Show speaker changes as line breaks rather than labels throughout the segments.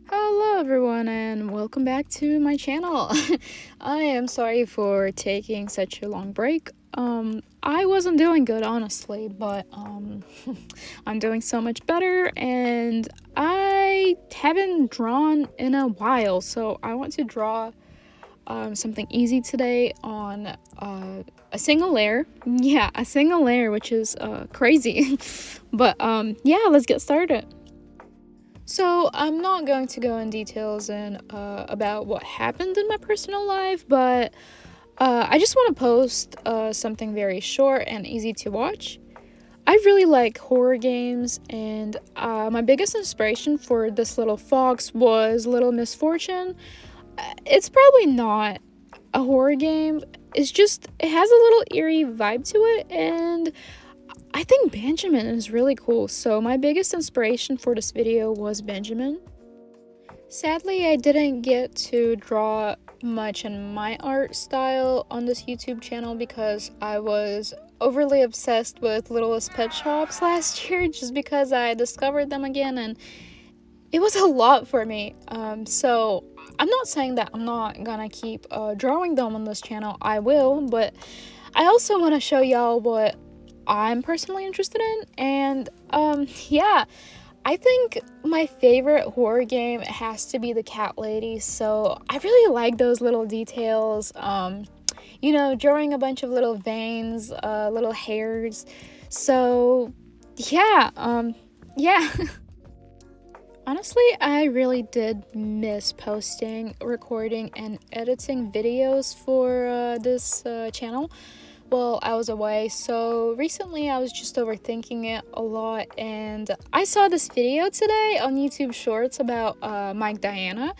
Hello everyone and welcome back to my channel. I am sorry for taking such a long break. I wasn't doing good honestly, but I'm doing so much better and I haven't drawn in a while, so I want to draw something easy today on a single layer. Yeah, a single layer, which is crazy. But yeah, let's get started. So I'm not going to go in details and about what happened in my personal life, but I just want to post something very short and easy to watch. I really like horror games, and my biggest inspiration for this little fox was Little Misfortune. It's probably not a horror game. It's just it has a little eerie vibe to it, and I think Benjamin is really cool. So my biggest inspiration for this video was Benjamin. Sadly, I didn't get to draw much in my art style on this YouTube channel because I was overly obsessed with Littlest Pet Shops last year just because I discovered them again and it was a lot for me. So I'm not saying that I'm not gonna keep drawing them on this channel. I will, but I also want to show y'all what I'm personally interested in. And yeah, I think my favorite horror game has to be the Cat Lady. So I really like those little details. Drawing a bunch of little veins, little hairs. So yeah. Honestly, I really did miss posting, recording, and editing videos for this channel while I was away. So recently I was just overthinking it a lot, and I saw this video today on YouTube Shorts about Mike Diana,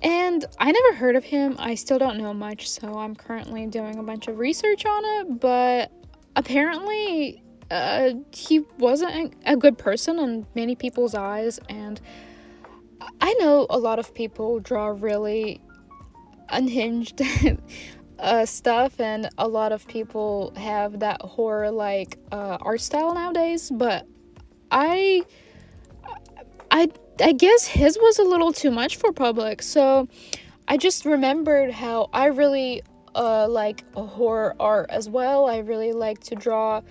and I never heard of him. I still don't know much, so I'm currently doing a bunch of research on it, but apparently he wasn't a good person in many people's eyes, and I know a lot of people draw really unhinged stuff, and a lot of people have that horror like art style nowadays, but I I I guess his was a little too much for public. So I just remembered how I really like horror art as well. I really like to draw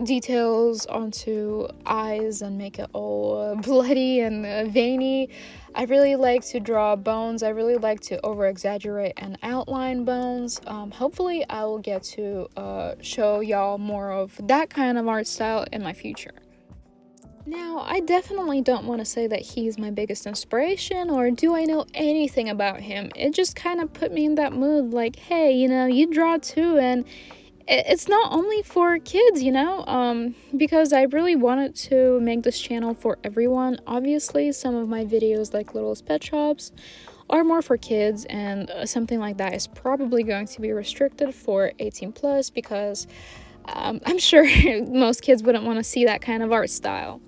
details onto eyes and make it all bloody and veiny. I really like to draw bones. I really like to over exaggerate and outline bones. Hopefully I will get to show y'all more of that kind of art style in my future. Now, I definitely don't want to say that he's my biggest inspiration or do I know anything about him. It just kind of put me in that mood like, hey, you draw too, and it's not only for kids, because I really wanted to make this channel for everyone. Obviously, some of my videos like Littlest Pet Shops are more for kids, and something like that is probably going to be restricted for 18 plus because I'm sure most kids wouldn't want to see that kind of art style.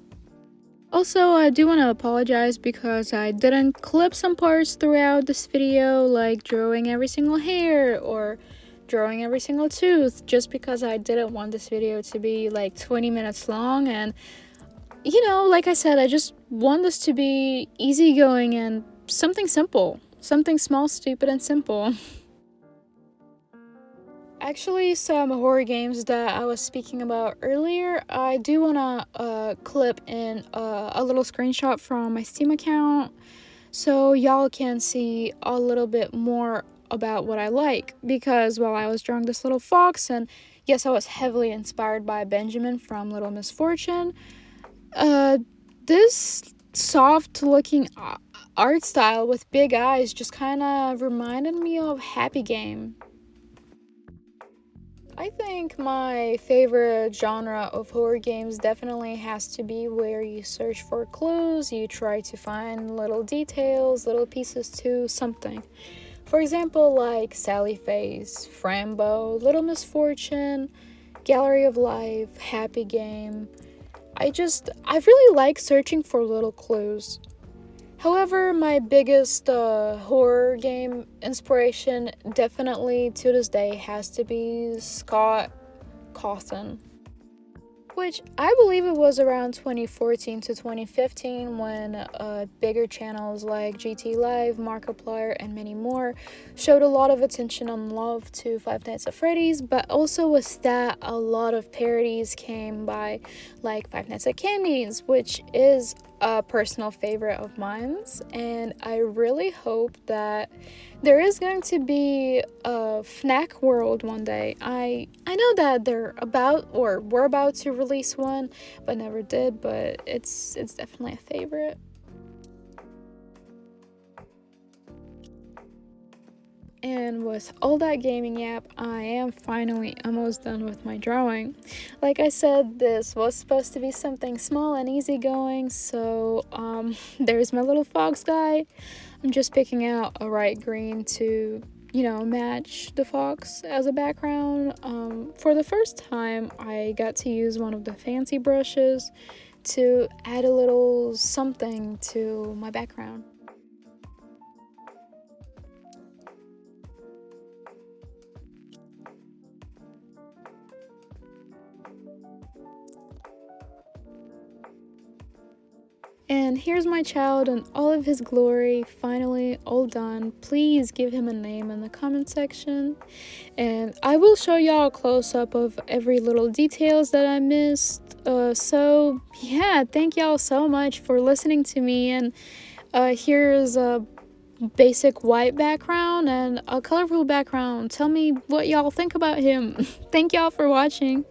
Also, I do want to apologize because I didn't clip some parts throughout this video, like drawing every single hair or drawing every single tooth, just because I didn't want this video to be like 20 minutes long. And like I said, I just want this to be easygoing and something simple, something small, stupid, and simple. Actually, some horror games that I was speaking about earlier, I do want to clip in a little screenshot from my Steam account so y'all can see a little bit more about what I like, because while I was drawing this little fox, and yes, I was heavily inspired by Benjamin from Little Misfortune, this soft looking art style with big eyes just kind of reminded me of Happy Game. I think my favorite genre of horror games definitely has to be where you search for clues, you try to find little details, little pieces to something. For example, like Sally Face, Frambo, Little Misfortune, Gallery of Life, Happy Game. I really like searching for little clues. However, my biggest horror game inspiration definitely to this day has to be Scott Cawthon. which I believe it was around 2014 to 2015 when bigger channels like GT Live, Markiplier, and many more showed a lot of attention and love to Five Nights at Freddy's, but also was that a lot of parodies came by, like Five Nights at Candy's, which is a personal favorite of mine's, and I really hope that there is going to be a FNAC World one day. I know that they're about or were about to release one, but never did. But it's definitely a favorite. And with all that gaming yap, I am finally almost done with my drawing. Like I said, this was supposed to be something small and easygoing, so there's my little fox guy. I'm just picking out a bright green to, match the fox as a background. For the first time, I got to use one of the fancy brushes to add a little something to my background. And here's my child in all of his glory, finally all done. Please give him a name in the comment section. And I will show y'all a close-up of every little details that I missed. So yeah, thank y'all so much for listening to me. And here's a basic white background and a colorful background. Tell me what y'all think about him. Thank y'all for watching.